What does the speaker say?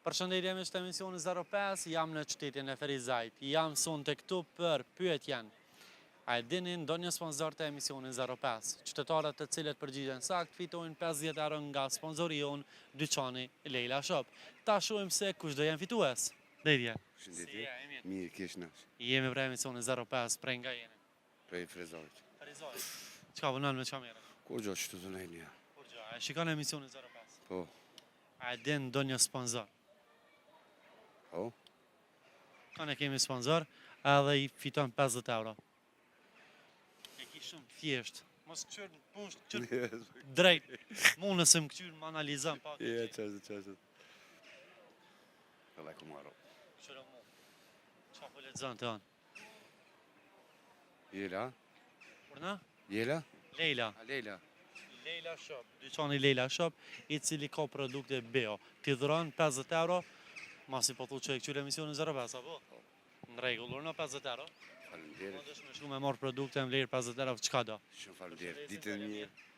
Përshëndetje me shtë emisioni 05, jam në qytetin e Ferizajt. Jam son të këtu për pyetjen. A e dini ndonjë sponsor të emisionin 05? Qytetarët të cilët përgjigjen sakt fitojnë 50 euro nga sponsorion dyqani Leila Shop. Ta shohim se kush do jenë fitues. Dhejtje. Përshëndetje, mirë kesh nash. Jemi për emisionin 05, prej nga jeni? Prej Ferizajt. Ferizajt. Qka vënën me qa mire? Kur gjo që të të nejnja? Kur gjo, e shikon emisionin 05? Po. A e din ndonjë sponsor? Po. Kone kemi sponsor, edhe i fiton 50 euro. E ki shumë thjesht. Mos këqyrë në push, këqyrë drejt. Mu nëse më këqyrë më analizëm pak. Qështë. Edhe ku marro. Qërë mu. Qa po lexon të anë? Jela? Kur na? Jela? Leila. A Leila? Leila Shop. Dyqani Leila Shop, i cili ka produkte bio. Ti dhuron 50 euro, masi po thu që e këqyrë emisionin 05, apo? Në regullur në 50 euro. Falemderit. Më dëshme shku me marrë produkte më lirë 50 euro, qka do? Shumë falemderit. Ditën mirë.